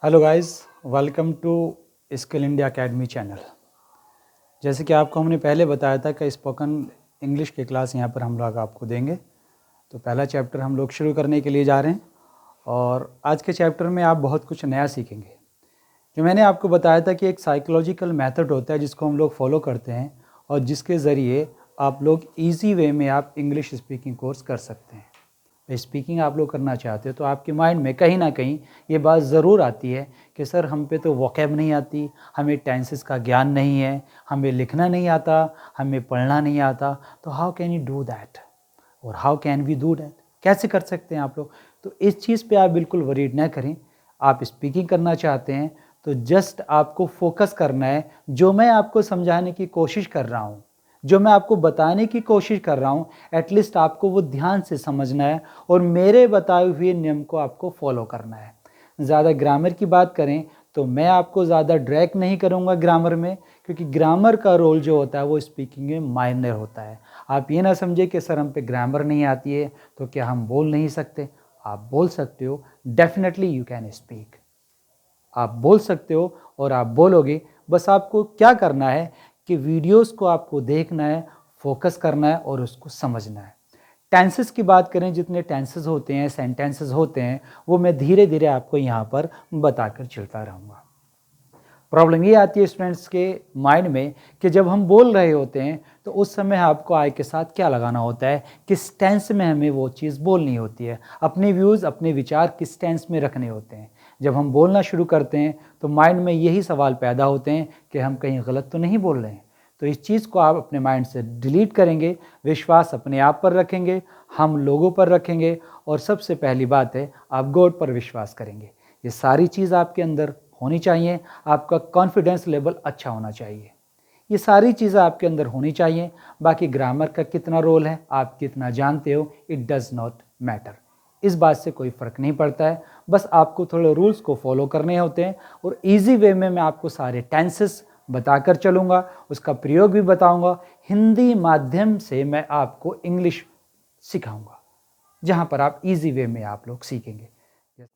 Hello guys, welcome to Skill India Academy channel. जैसे कि आपको हमने पहले बताया था कि स्पोकन इंग्लिश की क्लास यहाँ पर हम लोग आपको देंगे। तो पहला चैप्टर हम लोग शुरू करने के लिए जा रहे हैं और आज के चैप्टर में आप बहुत कुछ नया सीखेंगे। जो मैंने आपको बताया था कि एक साइकोलॉजिकल मेथड होता है जिसको हम लोग फॉलो करते हैं और जिसके ज़रिए आप लोग ईजी वे में आप इंग्लिश स्पीकिंग कोर्स कर सकते हैं। स्पीकिंग आप लोग करना चाहते हो तो आपके माइंड में कहीं ना कहीं ये बात ज़रूर आती है कि सर हम पे तो वोकैब नहीं आती, हमें टेंसेस का ज्ञान नहीं है, हमें लिखना नहीं आता, हमें पढ़ना नहीं आता, तो how can you do that और how can we do that, कैसे कर सकते हैं आप लोग। तो इस चीज़ पे आप बिल्कुल वरीड ना करें। आप स्पीकिंग करना चाहते हैं तो जस्ट आपको फोकस करना है। जो मैं आपको समझाने की कोशिश कर रहा हूँ, जो मैं आपको बताने की कोशिश कर रहा हूँ, एटलीस्ट आपको वो ध्यान से समझना है और मेरे बताए हुए नियम को आपको फॉलो करना है। ज़्यादा ग्रामर की बात करें तो मैं आपको ज़्यादा ड्रैग नहीं करूँगा ग्रामर में, क्योंकि ग्रामर का रोल जो होता है वो स्पीकिंग में माइनर होता है। आप ये ना समझे कि सर हम पे ग्रामर नहीं आती है तो क्या हम बोल नहीं सकते। आप बोल सकते हो, डेफिनेटली यू कैन स्पीक। आप बोल सकते हो और आप बोलोगे। बस आपको क्या करना है कि वीडियोस को आपको देखना है, फोकस करना है और उसको समझना है। टेंसेस की बात करें, जितने टेंसेस होते हैं, सेंटेंसेस होते हैं, वो मैं धीरे धीरे आपको यहाँ पर बताकर चलता रहूँगा। प्रॉब्लम ये आती है स्टूडेंट्स के माइंड में कि जब हम बोल रहे होते हैं तो उस समय आपको आई के साथ क्या लगाना होता है, किस टेंस में हमें वो चीज़ बोलनी होती है, अपने व्यूज़, अपने विचार किस टेंस में रखने होते हैं। जब हम बोलना शुरू करते हैं तो माइंड में यही सवाल पैदा होते हैं कि हम कहीं गलत तो नहीं बोल रहे हैं। तो इस चीज़ को आप अपने माइंड से डिलीट करेंगे, विश्वास अपने आप पर रखेंगे, हम लोगों पर रखेंगे और सबसे पहली बात है आप गॉड पर विश्वास करेंगे। ये सारी चीज़ आपके अंदर होनी चाहिए। आपका कॉन्फिडेंस लेवल अच्छा होना चाहिए। ये सारी चीज़ें आपके अंदर होनी चाहिए। बाकी ग्रामर का कितना रोल है, आप कितना जानते हो, इट डज़ नॉट मैटर। इस बात से कोई फ़र्क नहीं पड़ता है। बस आपको थोड़े रूल्स को फॉलो करने होते हैं और इजी वे में मैं आपको सारे टेंसेस बताकर चलूँगा, उसका प्रयोग भी बताऊँगा। हिंदी माध्यम से मैं आपको इंग्लिश सिखाऊँगा, जहाँ पर आप इजी वे में आप लोग सीखेंगे।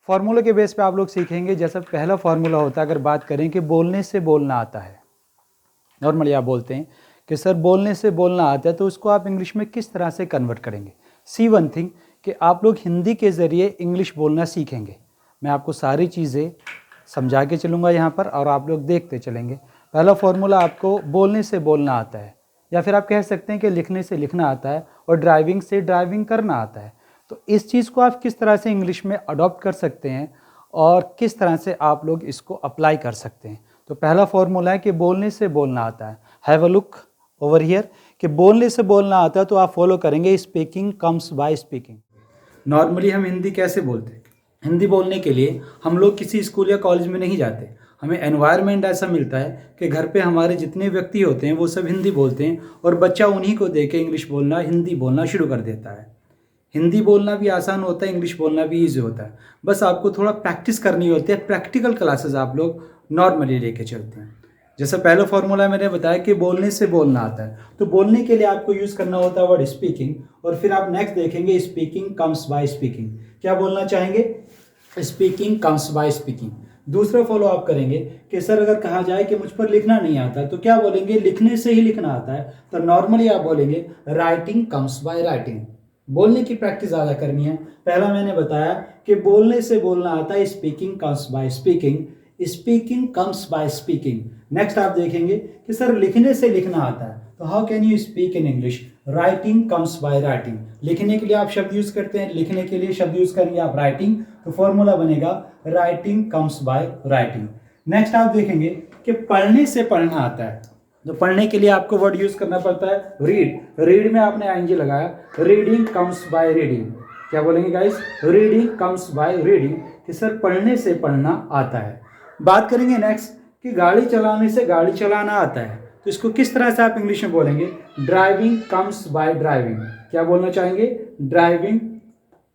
फार्मूले के बेस पे आप लोग सीखेंगे। जैसा पहला फार्मूला होता है, अगर बात करें कि बोलने से बोलना आता है, नॉर्मली आप बोलते हैं कि सर बोलने से बोलना आता है, तो उसको आप इंग्लिश में किस तरह से कन्वर्ट करेंगे। सी वन थिंग कि आप लोग हिंदी के ज़रिए इंग्लिश बोलना सीखेंगे। मैं आपको सारी चीज़ें समझा के चलूँगा यहाँ पर और आप लोग देखते चलेंगे। पहला फार्मूला, आपको बोलने से बोलना आता है, या फिर आप कह सकते हैं कि लिखने से लिखना आता है और ड्राइविंग से ड्राइविंग करना आता है। तो इस चीज़ को आप किस तरह से इंग्लिश में अडॉप्ट कर सकते हैं और किस तरह से आप लोग इसको अप्लाई कर सकते हैं। तो पहला फॉर्मूला है कि बोलने से बोलना आता है। Have a look over here कि बोलने से बोलना आता है तो आप फॉलो करेंगे speaking comes by speaking. Normally हम हिंदी कैसे बोलते हैं? हिंदी बोलने के लिए हम लोग किसी स्कूल या कॉलेज में नहीं जाते। हमें एनवायरनमेंट ऐसा मिलता है कि घर पे हमारे जितने व्यक्ति होते हैं वो सब हिंदी बोलते हैं और बच्चा उन्हीं को देख के इंग्लिश बोलना, हिंदी बोलना शुरू कर देता है। हिंदी बोलना भी आसान होता है, इंग्लिश बोलना भी ईजी होता है। बस आपको थोड़ा प्रैक्टिस करनी होती है। प्रैक्टिकल क्लासेस आप लोग नॉर्मली लेके चलते हैं। जैसा पहला फॉर्मूला मैंने बताया कि बोलने से बोलना आता है, तो बोलने के लिए आपको यूज़ करना होता है वर्ड स्पीकिंग। और फिर आप नेक्स्ट देखेंगे स्पीकिंग कम्स बाय स्पीकिंग। क्या बोलना चाहेंगे? Speaking comes by speaking. दूसरा फॉलो आप करेंगे कि सर अगर कहा जाए कि मुझ पर लिखना नहीं आता तो क्या बोलेंगे? लिखने से ही लिखना आता है, तो नॉर्मली आप बोलेंगे राइटिंग कम्स बाय राइटिंग। बोलने की प्रैक्टिस ज़्यादा करनी है। पहला मैंने बताया कि बोलने से बोलना आता है, speaking comes by speaking, speaking comes by speaking. Next आप देखेंगे कि सर लिखने से लिखना आता है, तो how can you speak in English? Writing comes by writing. लिखने के लिए आप शब्द यूज करते हैं, लिखने के लिए शब्द यूज करेंगे आप राइटिंग, तो फॉर्मूला बनेगा writing comes by writing. Next आप देखेंगे कि पढ़ने से पढ़ना आता है, तो पढ़ने के लिए आपको वर्ड यूज करना पड़ता है रीड। रीड में आपने आईएनजी लगाया, रीडिंग कम्स बाय रीडिंग। क्या बोलेंगे guys? Reading comes by reading, कि सर पढ़ने से पढ़ना आता है। बात करेंगे नेक्स्ट कि गाड़ी चलाने से गाड़ी चलाना आता है, तो इसको किस तरह से आप इंग्लिश में बोलेंगे? Driving comes by driving. क्या बोलना चाहेंगे? Driving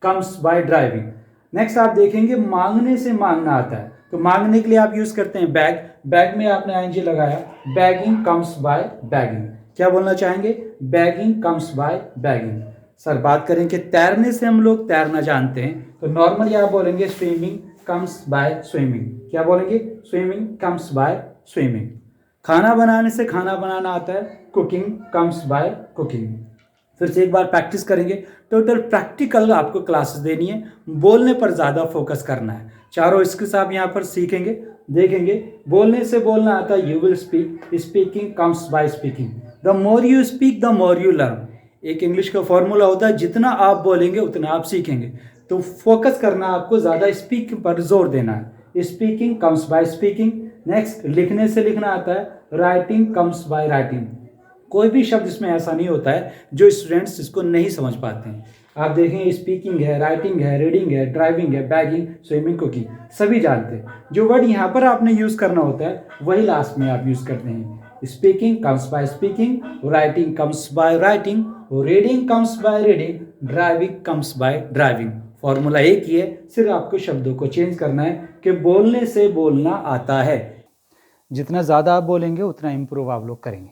comes by driving. Next आप देखेंगे मांगने से मांगना आता है, तो मांगने के लिए आप यूज करते हैं बैग। बैग में आपने आईएनजी लगाया, बैगिंग कम्स बाय बैगिंग। क्या बोलना चाहेंगे? Bagging comes by bagging. Sir बात करें कि तैरने से हम लोग तैरना जानते हैं, तो नॉर्मली आप बोलेंगे स्विमिंग कम्स बाय स्विमिंग। क्या बोलेंगे? Swimming comes by swimming. खाना बनाने से खाना बनाना आता है, कुकिंग कम्स बाय कुकिंग। फिर से एक बार प्रैक्टिस करेंगे। टोटल प्रैक्टिकल आपको क्लासेस देनी है, बोलने पर ज़्यादा फोकस करना है। चारों स्किल्स आप यहाँ पर सीखेंगे, देखेंगे। बोलने से बोलना आता है, you will speak, speaking comes by speaking. The more you speak the more you learn. एक इंग्लिश का फॉर्मूला होता है, जितना आप बोलेंगे उतना आप सीखेंगे। तो फोकस करना आपको, ज़्यादा स्पीकिंग पर जोर देना है। Speaking comes by speaking. Next, लिखने से लिखना आता है, राइटिंग कम्स बाय राइटिंग। कोई भी शब्द इसमें ऐसा नहीं होता है जो स्टूडेंट्स इसको नहीं समझ पाते हैं। आप देखें, स्पीकिंग है, राइटिंग है, रीडिंग है, ड्राइविंग है, बैगिंग, स्विमिंग, कुकिंग, सभी जानते हैं। जो वर्ड यहाँ पर आपने यूज़ करना होता है वही लास्ट में आप यूज़ करते हैं। Speaking comes by speaking, writing comes by writing, reading comes by reading, driving comes by driving. Formula एक ही है, सिर्फ आपको शब्दों को चेंज करना है कि बोलने से बोलना आता है। जितना ज़्यादा आप बोलेंगे उतना इम्प्रूव आप लोग करेंगे।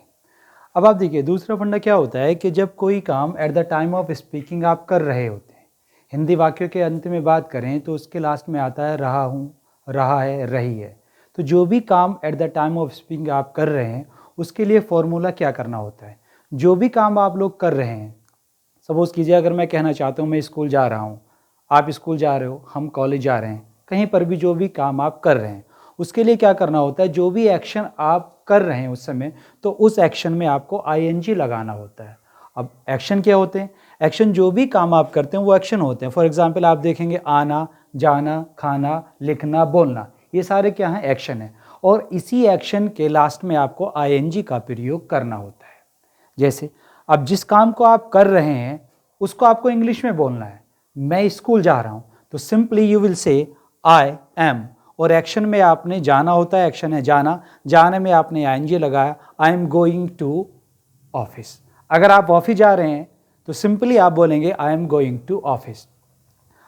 अब आप देखिए, दूसरा फंडा क्या होता है कि जब कोई काम eight the time of speaking आप कर रहे होते हैं, हिंदी वाक्यों के अंत में बात करें तो उसके लास्ट में आता है रहा हूँ, रहा है, रही है। तो जो भी काम eight the time of speaking आप कर रहे हैं उसके लिए फॉर्मूला क्या करना होता है। जो भी काम आप लोग कर रहे हैं, सपोज़ कीजिए अगर मैं कहना चाहता हूँ मैं स्कूल जा रहा हूँ, आप स्कूल जा रहे हो, हम कॉलेज जा रहे हैं, कहीं पर भी जो भी काम आप कर रहे हैं उसके लिए क्या करना होता है, जो भी एक्शन आप कर रहे हैं उस समय, तो उस एक्शन में आपको आईएनजी लगाना होता है। अब एक्शन क्या होते हैं? एक्शन जो भी काम आप करते हैं वो एक्शन होते हैं। फॉर एग्जांपल आप देखेंगे, आना, जाना, खाना, लिखना, बोलना, ये सारे क्या हैं? एक्शन है। और इसी एक्शन के लास्ट में आपको आईएनजी का प्रयोग करना होता है। जैसे अब जिस काम को आप कर रहे हैं उसको आपको इंग्लिश में बोलना है। मैं स्कूल जा रहा हूँ, तो simply you will say I M. और एक्शन में आपने जाना होता है, एक्शन है जाना, जाने में आपने आईएनजी लगाया, I am going to office. अगर आप ऑफिस जा रहे हैं तो सिंपली आप बोलेंगे I am going to office.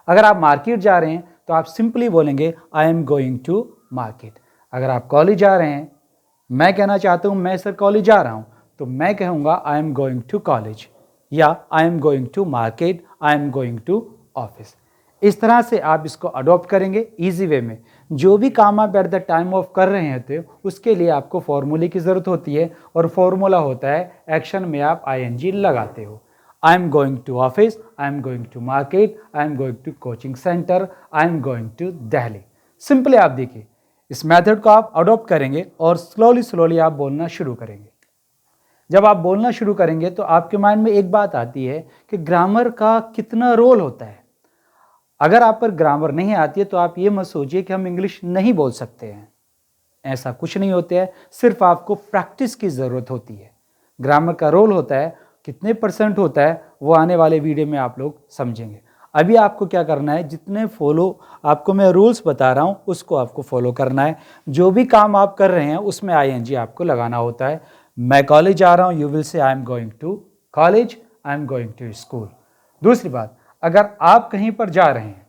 अगर आप मार्केट जा रहे हैं तो आप सिंपली बोलेंगे I am going to market. अगर आप कॉलेज जा रहे हैं, मैं कहना चाहता हूँ मैं सर कॉलेज जा रहा हूँ, तो मैं कहूँगा I am going to college, या I am going to market, I am going to office. इस तरह से आप इसको अडॉप्ट करेंगे ईजी वे में। जो भी काम आप एट द टाइम ऑफ कर रहे होते हो उसके लिए आपको फॉर्मूले की ज़रूरत होती है, और फॉर्मूला होता है एक्शन में आप आईएनजी लगाते हो। I am going to office, I am going to market, I am going to coaching centre, I am going to Delhi. Simply आप देखिए, इस मेथड को आप अडॉप्ट करेंगे और स्लोली आप बोलना शुरू करेंगे। जब आप बोलना शुरू करेंगे तो आपके माइंड में एक बात आती है कि ग्रामर का कितना रोल होता है। अगर आप पर ग्रामर नहीं आती है तो आप ये मत सोचिए कि हम इंग्लिश नहीं बोल सकते हैं, ऐसा कुछ नहीं होता है। सिर्फ आपको प्रैक्टिस की ज़रूरत होती है। ग्रामर का रोल होता है, कितने % होता है वो आने वाले वीडियो में आप लोग समझेंगे। अभी आपको क्या करना है, जितने फॉलो आपको मैं रूल्स बता रहा हूँ उसको आपको फॉलो करना है। जो भी काम आप कर रहे हैं उसमें आईएनजी आपको लगाना होता है। मैं कॉलेज जा रहा हूँ, you will say I am going to college, I am going to school. दूसरी बात, अगर आप कहीं पर जा रहे हैं,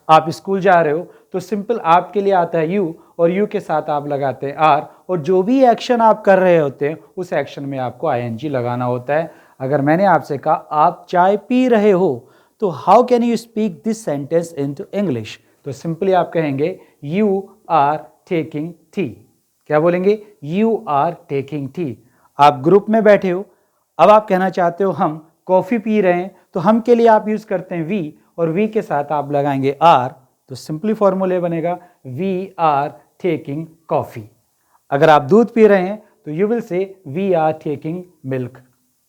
आप स्कूल जा रहे हो, तो सिंपल आपके लिए आता है यू, और यू के साथ आप लगाते हैं आर, और जो भी एक्शन आप कर रहे होते हैं उस एक्शन में आपको आईएनजी लगाना होता है। अगर मैंने आपसे कहा आप चाय पी रहे हो, तो how can you speak this sentence into English, तो सिंपली आप कहेंगे यू आर टेकिंग टी। क्या बोलेंगे? You are taking tea. आप ग्रुप में बैठे हो, अब आप कहना चाहते हो हम कॉफ़ी पी रहे हैं, तो हम के लिए आप यूज़ करते हैं वी, और वी के साथ आप लगाएंगे आर, तो सिंपली फॉर्मूले बनेगा वी आर टेकिंग कॉफ़ी। अगर आप दूध पी रहे हैं तो you will say we are taking milk.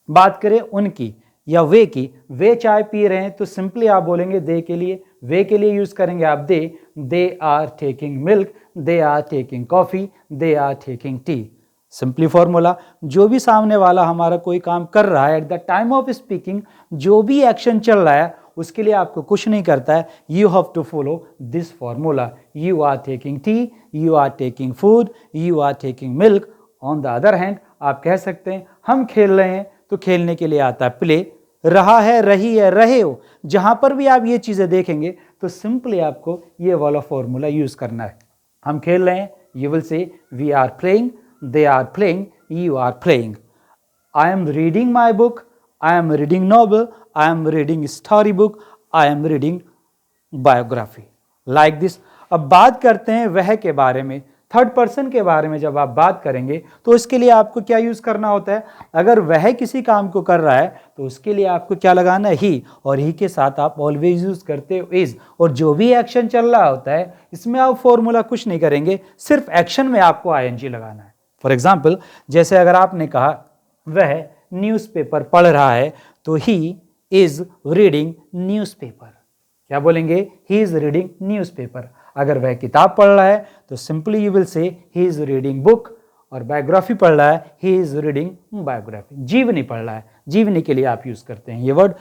बात करें उनकी या वे की, वे चाय पी रहे हैं तो सिंपली आप बोलेंगे दे के लिए, वे के लिए यूज़ करेंगे आप they are taking milk, they are taking coffee, they are taking tea. Simply formula, जो भी सामने वाला हमारा कोई काम कर रहा है eight the time of speaking, जो भी एक्शन चल रहा है उसके लिए आपको कुछ नहीं करता है, you have to follow this formula. You are taking tea, you are taking food, you are taking milk. On the other hand आप कह सकते हैं हम खेल रहे हैं, तो खेलने के लिए आता है प्ले। रहा है, रही है, रहे हो, जहां पर भी आप ये चीज़ें देखेंगे तो सिंपली आपको ये वाला फॉर्मूला यूज़ करना है। हम खेल रहे हैं, you will say we are playing, they are playing, you are playing. I am reading my book, I am reading novel, I am reading storybook, I am reading biography. Like this. अब बात करते हैं वह के बारे में, third person के बारे में जब आप बात करेंगे तो इसके लिए आपको क्या यूज करना होता है? अगर वह किसी काम को कर रहा है तो उसके लिए आपको क्या लगाना है? ही। और ही के साथ आप ऑलवेज यूज करते हो इज। और जो भी एक्शन चल रहा होता है इसमें आप फॉर्मूला कुछ नहीं करेंगे, सिर्फ एक्शन में आपको आईएनजी लगाना है। फॉर एग्जाम्पल, जैसे अगर आपने कहा वह न्यूज़पेपर पढ़ रहा है तो ही इज रीडिंग न्यूज़पेपर। क्या बोलेंगे? He is reading newspaper. अगर वह किताब पढ़ रहा है तो सिंपली यू विल से ही इज रीडिंग बुक। और बायोग्राफी पढ़ रहा है, ही इज रीडिंग बायोग्राफी। जीवनी पढ़ रहा है, जीवनी के लिए आप यूज करते हैं ये वर्ड।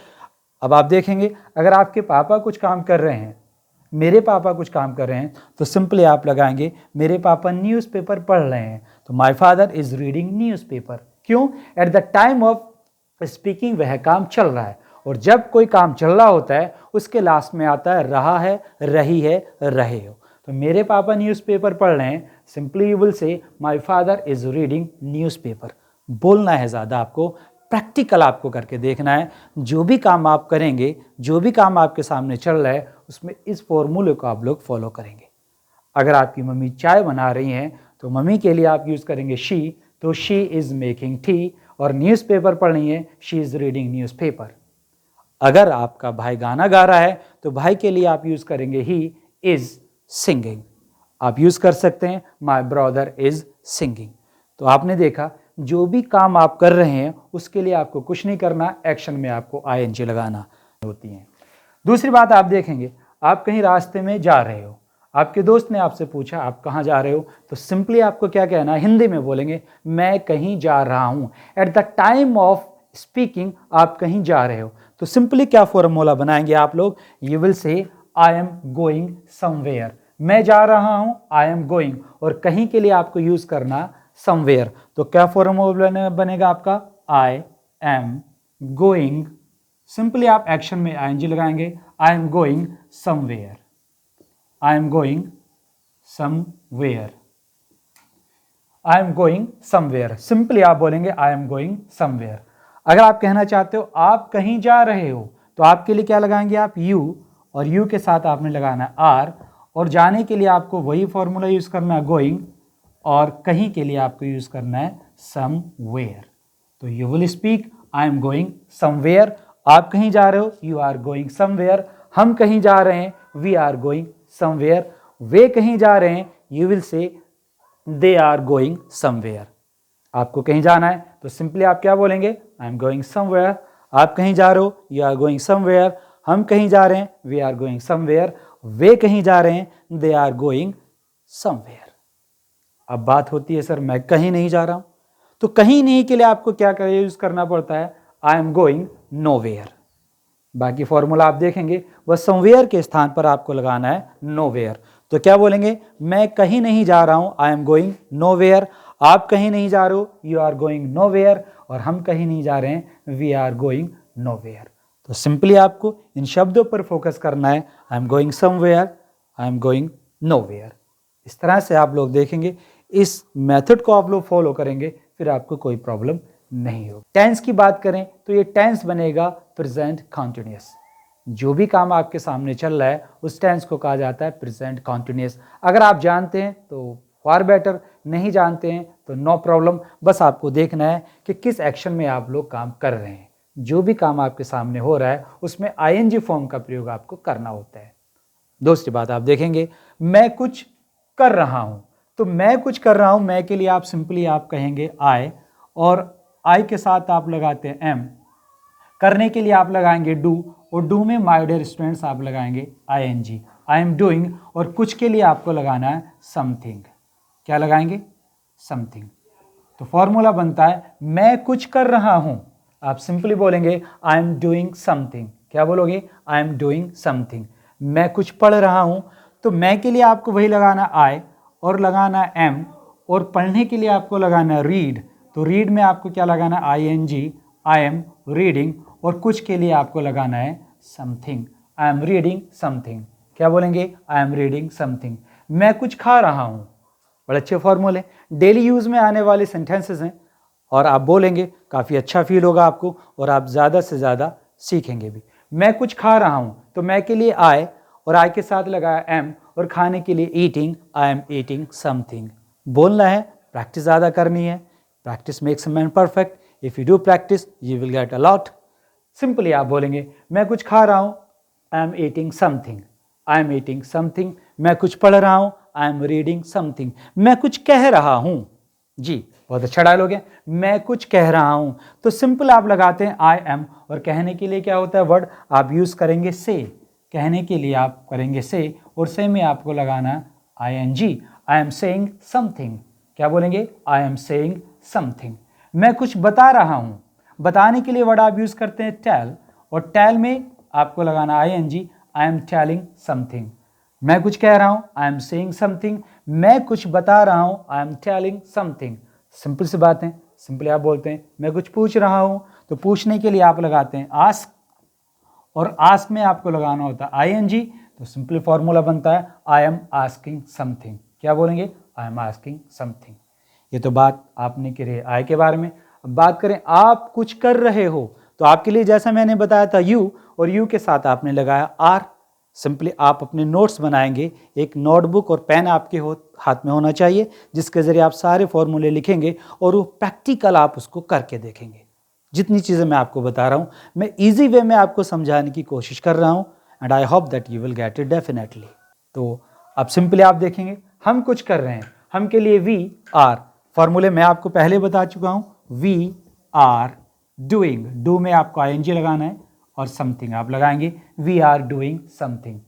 अब आप देखेंगे अगर आपके पापा कुछ काम कर रहे हैं, मेरे पापा कुछ काम कर रहे हैं, तो सिंपली आप लगाएंगे मेरे पापा न्यूज़पेपर पढ़ रहे हैं, तो my father is reading newspaper. क्यों? At the time of speaking वह काम चल रहा है, और जब कोई काम चल रहा होता है उसके लास्ट में आता है रहा है, रही है, रहे हो। तो मेरे पापा न्यूज़पेपर पढ़ रहे हैं, सिंपली यू विल से my father is reading newspaper. बोलना है ज़्यादा आपको, प्रैक्टिकल आपको करके देखना है। जो भी काम आप करेंगे, जो भी काम आपके सामने चल रहा है, उसमें इस फॉर्मूले को आप लोग फॉलो करेंगे। अगर आपकी मम्मी चाय बना रही हैं तो मम्मी के लिए आप यूज़ करेंगे शी, तो शी इज़ मेकिंग टी। और न्यूज़पेपर पढ़ रही है, शी इज़ रीडिंग न्यूज़पेपर। अगर आपका भाई गाना गा रहा है तो भाई के लिए आप यूज़ करेंगे ही इज़ सिंगिंग। आप यूज़ कर सकते हैं माय ब्रदर इज़ सिंगिंग। तो आपने देखा जो भी काम आप कर रहे हैं उसके लिए आपको कुछ नहीं करना, एक्शन में आपको आईएनजी लगाना होती है। दूसरी बात आप देखेंगे, आप कहीं रास्ते में जा रहे हो, आपके दोस्त ने आपसे पूछा आप कहाँ जा रहे हो, तो सिंपली आपको क्या कहना है? हिंदी में बोलेंगे मैं कहीं जा रहा हूँ। Eight the time of speaking आप कहीं जा रहे हो, तो सिंपली क्या फॉर्मूला बनाएंगे आप लोग? You will say I am going somewhere. मैं जा रहा हूँ, आई एम गोइंग, और कहीं के लिए आपको यूज करना समवेयर। तो क्या फॉर्मूला बनेगा आपका? आई एम गोइंग। सिंपली आप एक्शन में आईएनजी लगाएंगे, आई am going somewhere, I am going somewhere, I am going somewhere. Simply आप बोलेंगे आई एम गोइंग समवेयर। अगर आप कहना चाहते हो आप कहीं जा रहे हो, तो आपके लिए क्या लगाएंगे आप? यू, और यू के साथ आपने लगाना आर, और जाने के लिए आपको वही फॉर्मूला यूज करना है गोइंग, और कहीं के लिए आपको यूज करना है समवेयर। तो you will speak I am going somewhere. आप कहीं जा रहे हो, यू आर गोइंग समवेयर। हम कहीं जा रहे हैं, वी आर गोइंग समवेयर। वे कहीं जा रहे हैं, यू विल से दे आर गोइंग समवेयर। आपको कहीं जाना है तो सिंपली आप क्या बोलेंगे? I am going somewhere. आप कहीं जा रहे हो, यू आर गोइंग समवेयर। हम कहीं जा रहे हैं, वी आर गोइंग समवेयर। वे कहीं जा रहे हैं, दे आर गोइंग समवेयर। अब बात होती है सर मैं कहीं नहीं जा रहा हूं, तो कहीं नहीं के लिए आपको क्या यूज करना पड़ता है? आई एम गोइंग नोवेयर। बाकी फॉर्मूला आप देखेंगे वह समवेयर के स्थान पर आपको लगाना है नोवेयर। तो क्या बोलेंगे? मैं कहीं नहीं जा रहा हूं, आई एम गोइंग नोवेयर। आप कहीं नहीं जा रहे हो, यू आर गोइंग नोवेयर। और हम कहीं नहीं जा रहे हैं, वी आर गोइंग नोवेयर। तो सिंपली आपको इन शब्दों पर फोकस करना है, आई am going somewhere, I am going nowhere. इस तरह से आप लोग देखेंगे, इस मेथड को आप लोग फॉलो करेंगे, फिर आपको कोई प्रॉब्लम नहीं होगी। टेंस की बात करें तो ये टेंस बनेगा प्रेजेंट कॉन्टिन्यूअस। जो भी काम आपके सामने चल रहा है उस टेंस को कहा जाता है प्रेजेंट कॉन्टिन्यूअस। अगर आप जानते हैं तो फार बेटर, नहीं जानते हैं तो नो प्रॉब्लम। बस आपको देखना है कि किस एक्शन में आप लोग काम कर रहे हैं। जो भी काम आपके सामने हो रहा है उसमें आईएनजी फॉर्म का प्रयोग आपको करना होता है। दूसरी बात आप देखेंगे, मैं कुछ कर रहा हूं, तो मैं कुछ कर रहा हूं, मैं के लिए आप सिंपली आप कहेंगे आई, और आई के साथ आप लगाते हैं एम। करने के लिए आप लगाएंगे डू, और डू में माय डियर स्टूडेंट्स आप लगाएंगे आईएनजी, आई एम डूइंग। और कुछ के लिए आपको लगाना है समथिंग। क्या लगाएंगे? समथिंग। तो फॉर्मूला बनता है मैं कुछ कर रहा हूं, आप सिंपली बोलेंगे आई एम डूइंग समथिंग। क्या बोलोगे? I am doing something. मैं कुछ पढ़ रहा हूं, तो मैं के लिए आपको वही लगाना आई, और लगाना एम, और पढ़ने के लिए आपको लगाना रीड। तो रीड में आपको क्या लगाना? ING, I am reading. और कुछ के लिए आपको लगाना है something, I am reading something. क्या बोलेंगे? I am reading something. मैं कुछ खा रहा हूं, बड़े अच्छे फॉर्मूले, डेली यूज में आने वाले सेंटेंसेस हैं, और आप बोलेंगे काफ़ी अच्छा फील होगा आपको, और आप ज़्यादा से ज़्यादा सीखेंगे भी। मैं कुछ खा रहा हूं, तो मैं के लिए आए, और आई के साथ लगाया एम, और खाने के लिए eating, I am eating something. बोलना है, प्रैक्टिस ज़्यादा करनी है। Practice makes a man perfect. If you do practice you will get a lot. Simply आप बोलेंगे मैं कुछ खा रहा हूँ, I am eating something, I am eating something. मैं कुछ पढ़ रहा हूँ, आई एम रीडिंग समथिंग। मैं कुछ कह रहा हूँ, जी बहुत अच्छा डायलॉग है, मैं कुछ कह रहा हूँ। तो सिंपल आप लगाते हैं आई एम, और कहने के लिए क्या होता है वर्ड आप यूज़ करेंगे से। कहने के लिए आप करेंगे से, और से में आपको लगाना I N G, I am saying something. क्या बोलेंगे, आई एम सेइंग समथिंग। मैं कुछ बता रहा हूँ, बताने के लिए वर्ड आप यूज़ करते हैं टेल, और टेल में आपको लगाना I N G, I am telling something. मैं कुछ कह रहा हूँ, आई एम सेइंग समथिंग। मैं कुछ बता रहा हूँ, I am telling something. Simple सी बात है, सिंपली आप बोलते हैं मैं कुछ पूछ रहा हूँ, तो पूछने के लिए आप लगाते हैं आस्क, और आस्क में आपको लगाना होता है आई एन जी। तो सिंपली फॉर्मूला बनता है आई एम आस्किंग समथिंग। क्या बोलेंगे, आई एम आस्किंग समथिंग। ये तो बात आपने करी आई के बारे में। अब बात करें आप कुछ कर रहे हो, तो आपके लिए जैसा मैंने बताया था यू, और यू के साथ आपने लगाया आर। सिंपली आप अपने नोट्स बनाएंगे, एक नोटबुक और पेन आपके हाथ में होना चाहिए, जिसके ज़रिए आप सारे फॉर्मूले लिखेंगे और वो प्रैक्टिकल आप उसको करके देखेंगे। जितनी चीज़ें मैं आपको बता रहा हूँ मैं इजी वे में आपको समझाने की कोशिश कर रहा हूँ, and I hope that you will get it definitely. तो अब सिंपली आप देखेंगे हम कुछ कर रहे हैं, हम के लिए वी आर, फॉर्मूले मैं आपको पहले बता चुका हूँ, वी आर डूइंग, डू में आपको आई एन जी लगाना है, और समथिंग आप लगाएंगे वी आर डूइंग समथिंग।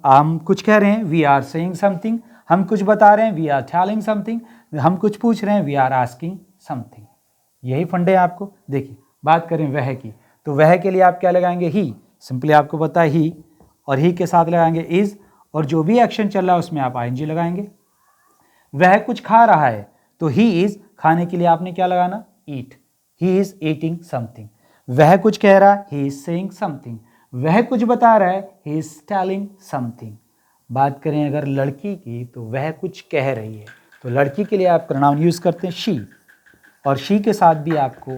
हम कुछ कह रहे हैं, वी आर सेइंग समथिंग। हम कुछ बता रहे हैं, वी आर टेलिंग समथिंग। हम कुछ पूछ रहे हैं, वी आर आस्किंग समथिंग। यही फंडे हैं आपको। देखिए बात करें वह की, तो वह के लिए आप क्या लगाएंगे, ही। सिंपली आपको पता है ही, और ही के साथ लगाएंगे इज, और जो भी एक्शन चल रहा है उसमें आप आई एन जी लगाएंगे। वह कुछ खा रहा है, तो ही इज, खाने के लिए आपने क्या लगाना, ईट, ही इज ईटिंग समथिंग। वह कुछ कह रहा है, ही इज सेइंग समथिंग। वह कुछ बता रहा है, ही इज टेलिंग समथिंग। बात करें अगर लड़की की, तो वह कुछ कह रही है, तो लड़की के लिए आप प्रोनाउन यूज़ करते हैं शी, और शी के साथ भी आपको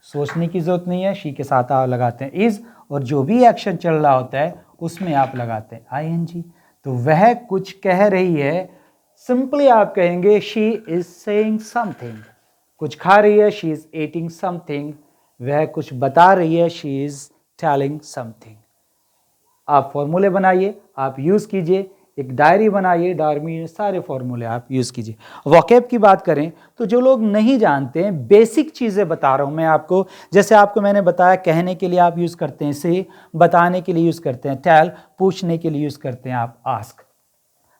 सोचने की ज़रूरत नहीं है, शी के साथ आप लगाते हैं इज़, और जो भी एक्शन चल रहा होता है उसमें आप लगाते हैं आई एन जी। तो वह कुछ कह रही है, सिंपली आप कहेंगे शी इज सेइंग समथिंग। कुछ खा रही है, शी इज ईटिंग समथिंग। वह कुछ बता रही है, शी इज टेलिंग समथिंग। आप फॉर्मूले बनाइए, आप यूज़ कीजिए, एक डायरी बनाइए, डायरी में सारे फॉर्मूले आप यूज़ कीजिए। वोकैब की बात करें तो जो लोग नहीं जानते हैं, बेसिक चीज़ें बता रहा हूँ मैं आपको। जैसे आपको मैंने बताया कहने के लिए आप यूज़ करते हैं से, बताने के लिए यूज़ करते हैं टेल, पूछने के लिए यूज़ करते हैं आप आस्क,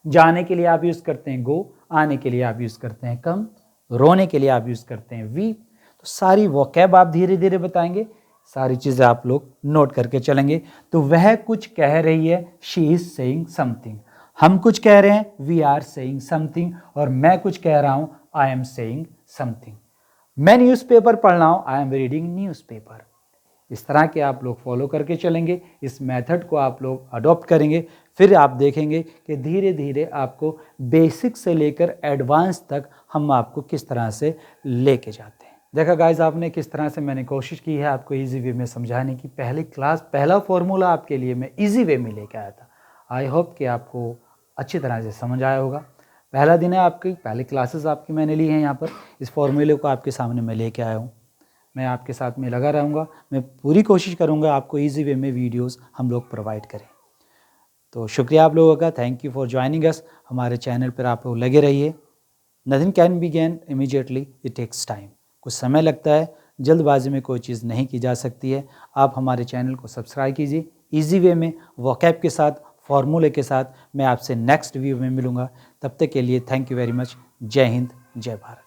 जाने के लिए आप यूज़ करते हैं गो, आने के लिए आप यूज़ करते हैं कम, रोने के लिए आप यूज़ करते हैं वीप। तो सारी वोकैब आप धीरे धीरे बताएंगे, सारी चीज़ें आप लोग नोट करके चलेंगे। तो वह कुछ कह रही है, शी इज सेइंग समथिंग। हम कुछ कह रहे हैं, वी आर सेइंग समथिंग। और मैं कुछ कह रहा हूँ, आई एम सेइंग समथिंग। मैं न्यूज़पेपर पढ़ रहा हूँ, आई एम रीडिंग न्यूज़पेपर। इस तरह के आप लोग फॉलो करके चलेंगे, इस मेथड को आप लोग अडॉप्ट करेंगे, फिर आप देखेंगे कि धीरे धीरे आपको बेसिक से लेकर एडवांस तक हम आपको किस तरह से लेके जाते हैं। देखा गाइज आपने किस तरह से मैंने कोशिश की है आपको इजी वे में समझाने की। पहली क्लास पहला फॉर्मूला आपके लिए मैं इजी वे में लेके आया था। आई होप कि आपको अच्छी तरह से समझ आया होगा। पहला दिन है आपकी, पहली क्लासेस आपकी मैंने ली हैं यहाँ पर। इस फॉर्मूले को आपके सामने मैं लेके आया हूँ। मैं आपके साथ में लगा रहूँगा, मैं पूरी कोशिश करूँगा आपको इजी वे में वीडियोस हम लोग प्रोवाइड करें। तो शुक्रिया आप लोगों का, thank you for joining us. हमारे चैनल पर आप लोग लगे रहिए। Nothing can be gain immediately, it takes time. कुछ समय लगता है, जल्दबाजी में कोई चीज़ नहीं की जा सकती है। आप हमारे चैनल को सब्सक्राइब कीजिए। इजी वे में वोकैब के साथ, फॉर्मूले के साथ मैं आपसे नेक्स्ट वीडियो में मिलूँगा। तब तक के लिए थैंक यू वेरी मच। जय हिंद, जय भारत।